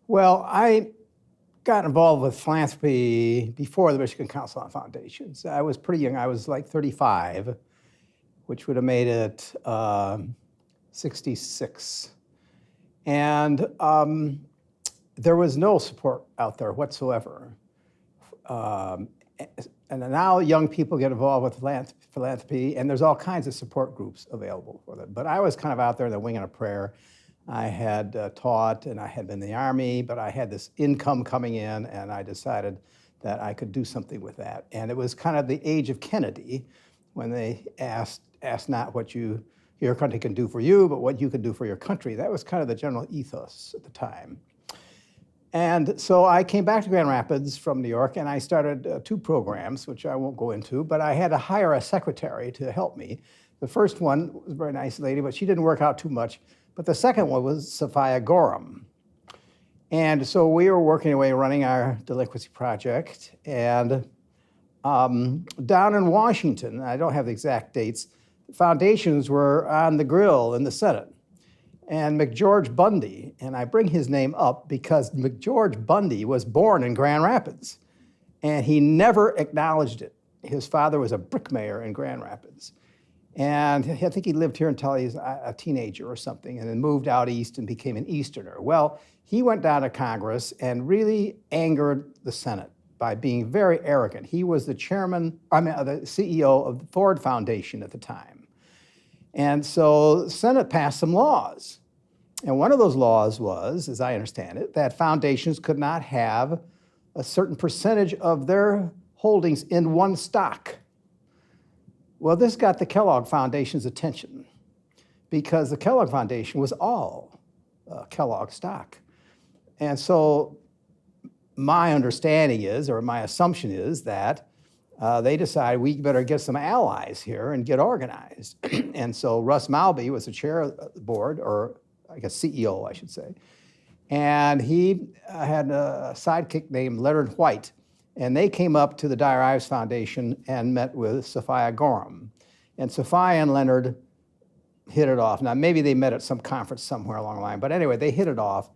Well, I got involved with philanthropy before the Michigan Council on Foundations. I was pretty young. I was like 35, which would have made it 66. And there was no support out there whatsoever. Um, and now young people get involved with philanthropy, and there's all kinds of support groups available for them. But I was kind of out there in the wing and a prayer. I had taught and I had been in the Army, but I had this income coming in, and I decided that I could do something with that. And it was kind of the age of Kennedy when they asked not what your country can do for you, but what you can do for your country. That was kind of the general ethos at the time. And so I came back to Grand Rapids from New York, and I started 2 programs, which I won't go into, but I had to hire a secretary to help me. The first one was a very nice lady, but she didn't work out too much. But the second one was Sophia Gorham. And so we were working away running our delinquency project. And down in Washington, I don't have the exact dates, foundations were on the grill in the Senate. And McGeorge Bundy, and I bring his name up because McGeorge Bundy was born in Grand Rapids, and he never acknowledged it. His father was a brickmaker in Grand Rapids. And I think he lived here until he was a teenager or something, and then moved out east and became an Easterner. Well, he went down to Congress and really angered the Senate by being very arrogant. He was the the CEO of the Ford Foundation at the time. And so the Senate passed some laws. And one of those laws was, as I understand it, that foundations could not have a certain percentage of their holdings in one stock. Well, this got the Kellogg Foundation's attention because the Kellogg Foundation was all Kellogg stock. And so my understanding is, or my assumption is, that they decided we better get some allies here and get organized. And so Russ Malby was the chair of the board, or I guess CEO, I should say. And he had a sidekick named Leonard White. And they came up to the Dyer Ives Foundation and met with Sophia Gorham. And Sophia and Leonard hit it off. Now, maybe they met at some conference somewhere along the line, but anyway, they hit it off.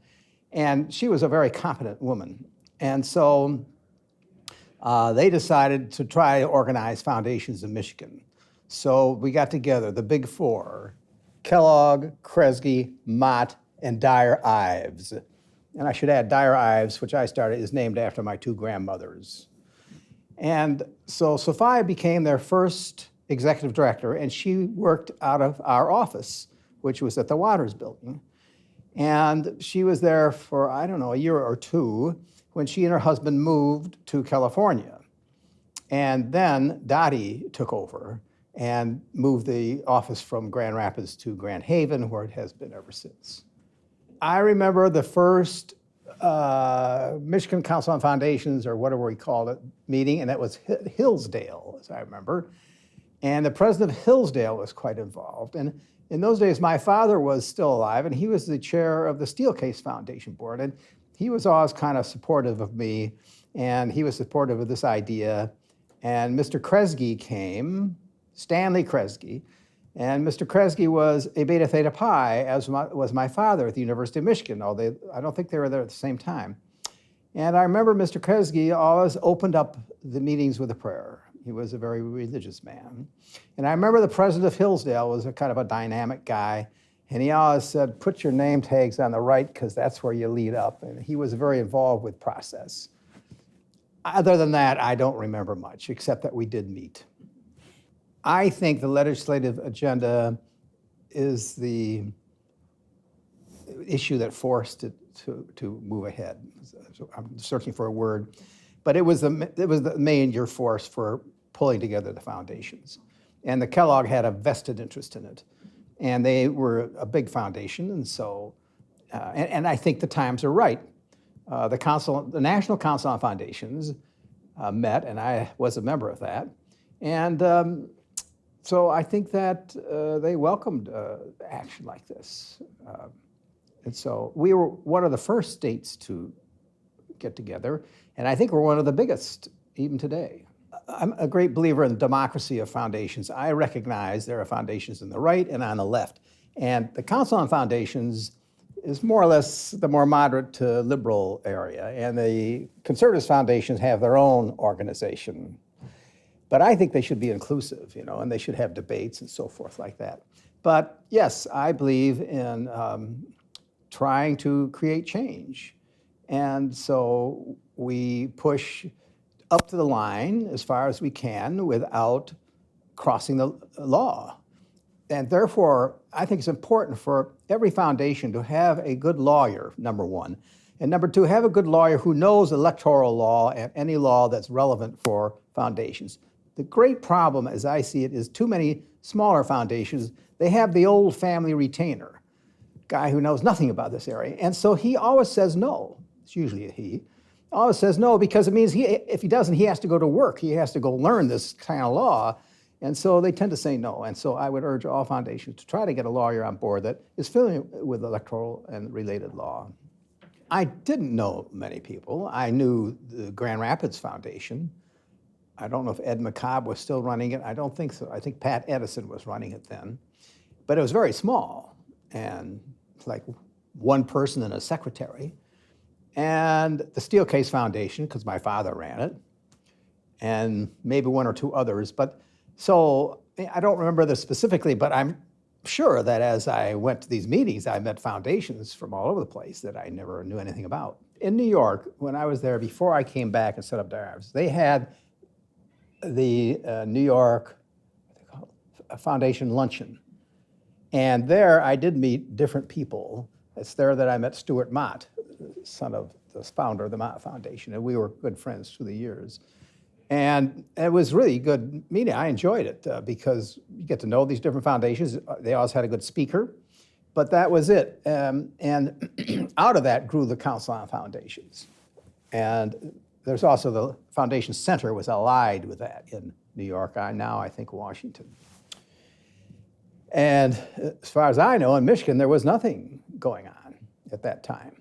And she was a very competent woman. And so they decided to try to organize foundations in Michigan. So we got together, the big 4, Kellogg, Kresge, Mott, and Dyer Ives. And I should add, Dyer Ives, which I started, is named after my 2 grandmothers. And so Sophia became their first executive director, and she worked out of our office, which was at the Waters Building. And she was there for, I don't know, a year or 2 when she and her husband moved to California. And then Dottie took over and moved the office from Grand Rapids to Grand Haven, where it has been ever since. I remember the first Michigan Council on Foundations, or whatever we called it, meeting, and that was Hillsdale, as I remember. And the president of Hillsdale was quite involved. And in those days, my father was still alive, and he was the chair of the Steelcase Foundation Board. And he was always kind of supportive of me, and he was supportive of this idea. And Mr. Kresge came, Stanley Kresge, and Mr. Kresge was a Beta Theta Pi, as was my father at the University of Michigan, although I don't think they were there at the same time. And I remember Mr. Kresge always opened up the meetings with a prayer. He was a very religious man. And I remember the president of Hillsdale was a kind of a dynamic guy, and he always said, put your name tags on the right, because that's where you lead up. And he was very involved with process. Other than that, I don't remember much, except that we did meet. I think the legislative agenda is the issue that forced it to move ahead. So I'm searching for a word, but it was the major force for pulling together the foundations. And the Kellogg had a vested interest in it. And they were a big foundation, and so, and I think the times are right. The National Council on Foundations met, and I was a member of that. And so I think that they welcomed action like this. And so we were one of the first states to get together, and I think we're one of the biggest even today. I'm a great believer in the democracy of foundations. I recognize there are foundations on the right and on the left. And the Council on Foundations is more or less the more moderate to liberal area, and the Conservatives foundations have their own organization. But I think they should be inclusive, and they should have debates and so forth like that. But yes, I believe in trying to create change. And so we push up to the line as far as we can without crossing the law. And therefore, I think it's important for every foundation to have a good lawyer, number one. And number two, have a good lawyer who knows electoral law and any law that's relevant for foundations. The great problem, as I see it, is too many smaller foundations, they have the old family retainer, guy who knows nothing about this area. And so he always says no. It's usually a he. Always says no because it means if he doesn't, he has to go to work. He has to go learn this kind of law. And so they tend to say no. And so I would urge all foundations to try to get a lawyer on board that is familiar with electoral and related law. I didn't know many people. I knew the Grand Rapids Foundation. I don't know if Ed McCobb was still running it. I don't think so. I think Pat Edison was running it then. But it was very small, and like one person and a secretary. And the Steelcase Foundation, because my father ran it, and maybe one or two others. But so I don't remember this specifically, but I'm sure that as I went to these meetings, I met foundations from all over the place that I never knew anything about. In New York, when I was there, before I came back and set up their office, they had the New York Foundation Luncheon. And there I did meet different people. It's there that I met Stuart Mott, son of the founder of the Mott Foundation, and we were good friends through the years. And it was really good meeting. I enjoyed it because you get to know these different foundations. They always had a good speaker, but that was it. And out of that grew the Council on Foundations. And there's also the Foundation Center was allied with that in New York, now I think Washington. And as far as I know, in Michigan, there was nothing going on at that time.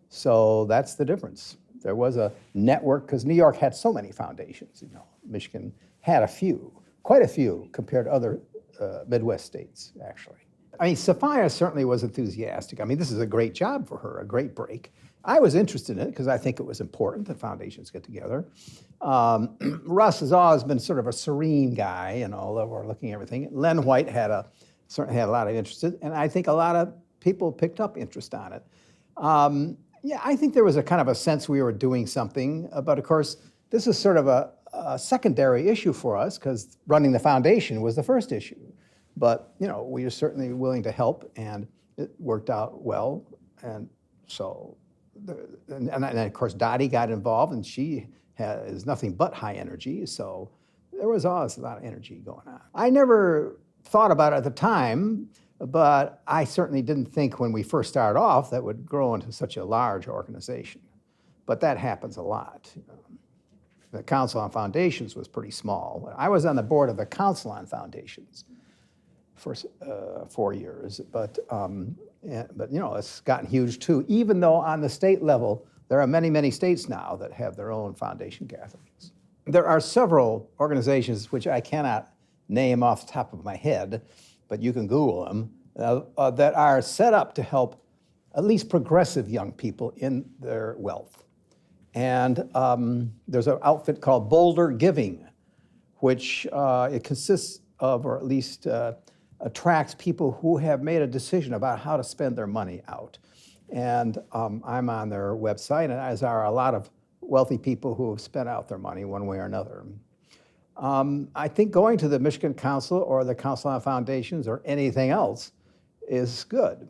So that's the difference. There was a network, because New York had so many foundations. Michigan had a few, quite a few, compared to other Midwest states, actually. I mean, Sophia certainly was enthusiastic. I mean, this is a great job for her, a great break. I was interested in it because I think it was important that foundations get together. Russ has always been sort of a serene guy, overlooking everything. Len White certainly had a lot of interest in it, and I think a lot of people picked up interest on it. Yeah, I think there was a kind of a sense we were doing something, but of course, this is sort of a secondary issue for us because running the foundation was the first issue. But, we are certainly willing to help, and it worked out well. And so, and of course, Dottie got involved, and she is nothing but high energy. So there was always a lot of energy going on. I never thought about it at the time, but I certainly didn't think when we first started off that would grow into such a large organization. But that happens a lot. The Council on Foundations was pretty small. I was on the board of the Council on Foundations for 4 years, but it's gotten huge too, even though on the state level, there are many, many states now that have their own foundation gatherings. There are several organizations which I cannot name off the top of my head, but you can Google them, that are set up to help at least progressive young people in their wealth. And there's an outfit called Boulder Giving, which it consists of, or at least attracts people who have made a decision about how to spend their money out. And I'm on their website, and as are a lot of wealthy people who have spent out their money one way or another. I think going to the Michigan Council or the Council on Foundations or anything else is good.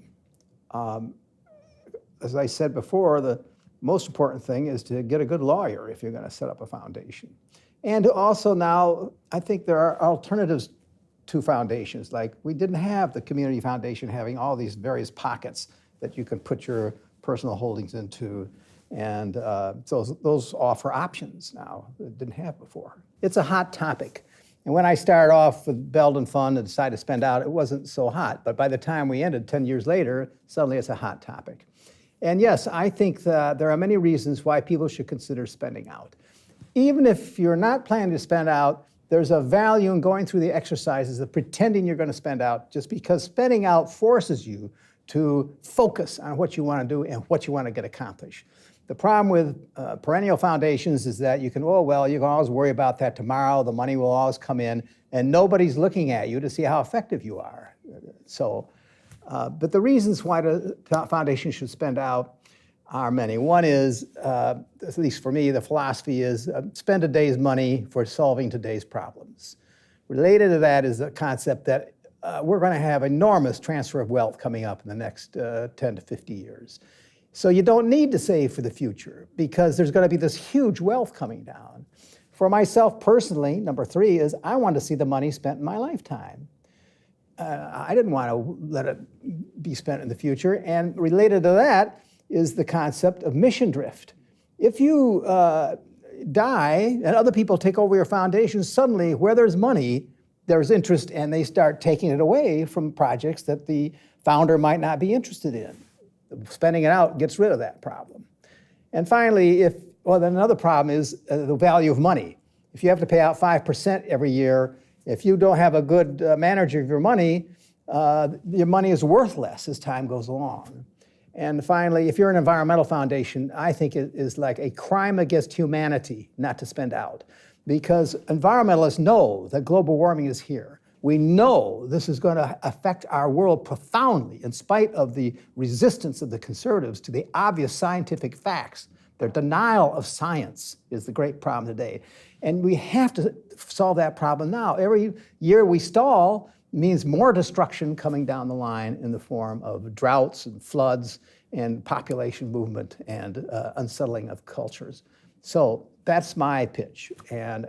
As I said before, the most important thing is to get a good lawyer if you're going to set up a foundation. And also now, I think there are alternatives to foundations. Like we didn't have the community foundation having all these various pockets that you can put your personal holdings into. And those offer options now that didn't have before. It's a hot topic. And when I started off with Belden Fund and decided to spend out, it wasn't so hot. But by the time we ended 10 years later, suddenly it's a hot topic. And yes, I think that there are many reasons why people should consider spending out. Even if you're not planning to spend out, there's a value in going through the exercises of pretending you're going to spend out, just because spending out forces you to focus on what you want to do and what you want to get accomplished. The problem with perennial foundations is that you can, oh, well, you can always worry about that tomorrow. The money will always come in, and nobody's looking at you to see how effective you are. So, but the reasons why the foundation should spend out are many. One is, at least for me, the philosophy is spend a day's money for solving today's problems. Related to that is the concept that we're going to have enormous transfer of wealth coming up in the next 10 to 50 years. So you don't need to save for the future because there's going to be this huge wealth coming down. For myself personally, number 3 is I want to see the money spent in my lifetime. I didn't want to let it be spent in the future. And related to that is the concept of mission drift. If you die and other people take over your foundation, suddenly where there's money, there's interest, and they start taking it away from projects that the founder might not be interested in. Spending it out gets rid of that problem. And finally, then another problem is the value of money. If you have to pay out 5% every year, if you don't have a good manager of your money is worth less as time goes along. And finally, if you're an environmental foundation, I think it is like a crime against humanity not to spend out, because environmentalists know that global warming is here. We know this is going to affect our world profoundly in spite of the resistance of the conservatives to the obvious scientific facts. Their denial of science is the great problem today. And we have to solve that problem now. Every year we stall means more destruction coming down the line in the form of droughts and floods and population movement and unsettling of cultures. So that's my pitch. And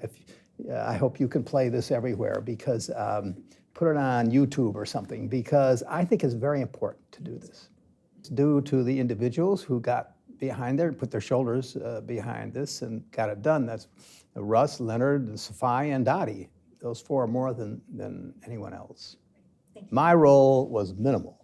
I hope you can play this everywhere, because put it on YouTube or something, because I think it's very important to do this. It's due to the individuals who got behind there, put their shoulders behind this and got it done. That's Russ, Leonard, Safai, and Dottie. Those 4 are more than anyone else. My role was minimal.